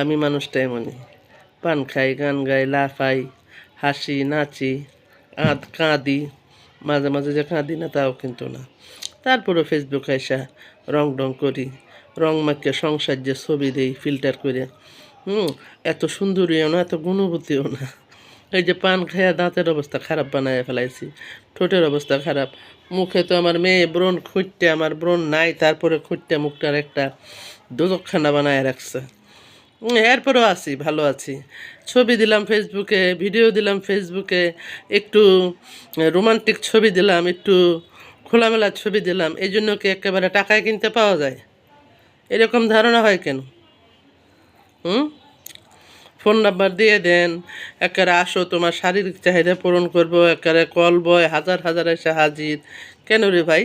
আমি মানুষটা এমনই, পান খাই, গান গাই, লাফাই, হাসি, নাচি, কাঁদি, মাঝে মাঝে যে কাঁদি না তাও কিন্তু না। তারপরে ফেসবুকে এসে রং ডং করি, রং মাখিয়ে সংসার যে ছবি দেই ফিল্টার করে। এত সুন্দরীও না, এত গুণবতীও না। এই যে পান খাইয়া দাঁতের অবস্থা খারাপ বানায় ফেলাইছি, ঠোঁটের অবস্থা খারাপ, মুখে তো আমার মেয়ে ব্রণ খুঁজতে, আমার ব্রণ নাই, তারপরে খুঁজতে মুখটার একটা দোজকখানা বানায় রাখছে। এরপরেও আছি, ভালো আছি। ছবি দিলাম ফেসবুকে, ভিডিও দিলাম ফেসবুকে, একটু রোমান্টিক ছবি দিলাম, একটু খোলামেলা ছবি দিলাম, এই জন্য কি একেবারে টাকায় কিনতে পাওয়া যায়? এরকম ধারণা হয় কেন? ফোন নাম্বার দিয়ে দেন, একেবারে আসো তোমার শারীরিক চাহিদা পূরণ করবো, একেবারে কল বয় হাজার হাজার এসে হাজির। কেন রে ভাই,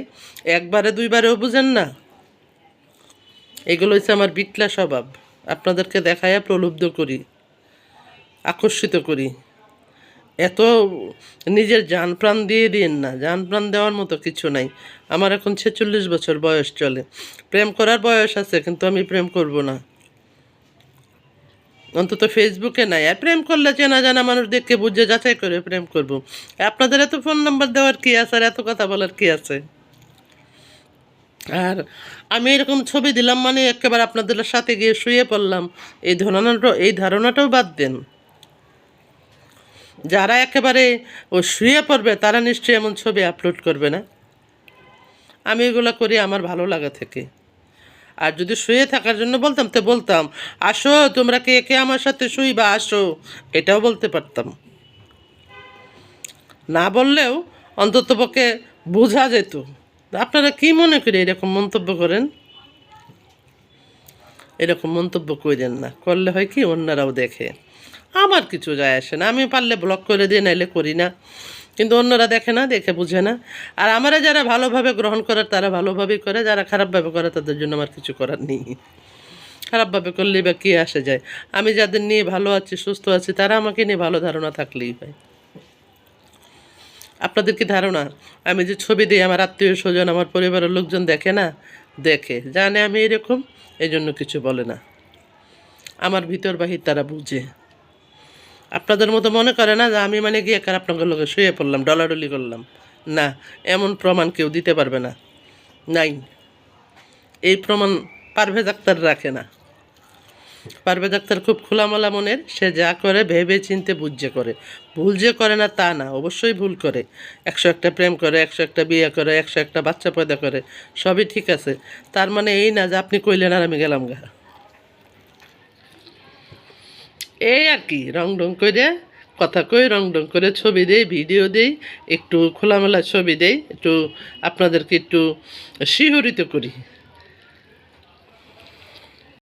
একবারে দুইবারেও বুঝেন না? এগুলো হচ্ছে আমার বিটলা স্বভাব। আপনাদেরকে দেখাইয়া প্রলুব্ধ করি, আকর্ষিত করি। এত নিজের জান প্রাণ দিয়ে দিন না, জান প্রাণ দেওয়ার মতো কিছু নাই। আমার এখন 46 বছর বয়স চলে, প্রেম করার বয়স আছে, কিন্তু আমি প্রেম করব না, অন্তত ফেসবুকে নাই। আর প্রেম করলে চেনা জানা মানুষ দেখে বুঝে যাচাই করে প্রেম করব। আপনাদের এত ফোন নাম্বার দেওয়ার কি আছে, আর এত কথা বলার কি আছে? আর আমি এরকম ছবি দিলাম মানে একেবারে আপনাদের সাথে গিয়ে শুয়ে পড়লাম, এই ধারণাটাও বাদ দেন। যারা একেবারে ও শুয়ে পড়বে তারা নিশ্চয়ই এমন ছবি আপলোড করবে না। আমি এগুলো করি আমার ভালো লাগা থেকে। আর যদি শুয়ে থাকার জন্য বলতাম তো বলতাম, আসো তোমরা কে কে আমার সাথে শুইবা আসো, এটাও বলতে পারতাম। না বললেও অন্ততপক্ষে বোঝা যেত। আপনারা কি মনে করে এরকম মন্তব্য করেন? এরকম মন্তব্য করেন না, করলে হয় কি অন্যরাও দেখে। আমার কিছু যায় আসে না, আমি পারলে ব্লক করে দিয়ে নাইলে করি না, কিন্তু অন্যরা দেখে না, দেখে বুঝে না। আর আমারা যারা ভালোভাবে গ্রহণ করার তারা ভালোভাবেই করে, যারা খারাপভাবে করে তাদের জন্য আমার কিছু করার নেই। খারাপভাবে করলেই বা কী আসে যায়? আমি যাদের নিয়ে ভালো আছি, সুস্থ আছি, তারা আমাকে নিয়ে ভালো ধারণা থাকলেই হয়। আপনাদের কি ধারণা আমি যে ছবি দিই আমার আত্মীয় স্বজন, আমার পরিবারের লোকজন দেখে না? দেখে, জানে আমি এরকম, এই জন্য কিছু বলে না। আমার ভিতর বাহির তারা বুঝে। আপনাদের মতো মনে করে না যে আমি মানে গিয়ে কার আপনাদের লোকে শুয়ে পড়লাম, ডলাডলি করলাম। না, এমন প্রমাণ কেউ দিতে পারবে না, নাই। এই প্রমাণ পারভেজ আক্তার রাখে না। পারভেজ আক্তার খুব খোলামেলা মনের, সে যা করে ভেবে চিনতে বুঝে করে। ভুল যে করে না তা না, অবশ্যই ভুল করে। 101টা প্রেম করে, 101টা বিয়ে করে, 101টা বাচ্চা পয়দা করে, সবই ঠিক আছে। তার মানে এই না যে আপনি কইলেন আর আমি গেলাম গা। এই আর কি, রং ডং করে কথা কই, রং ডং করে ছবি দেই, ভিডিও দেই, একটু খোলামেলা ছবি দেই, একটু আপনাদেরকে একটু শিহরিত করি।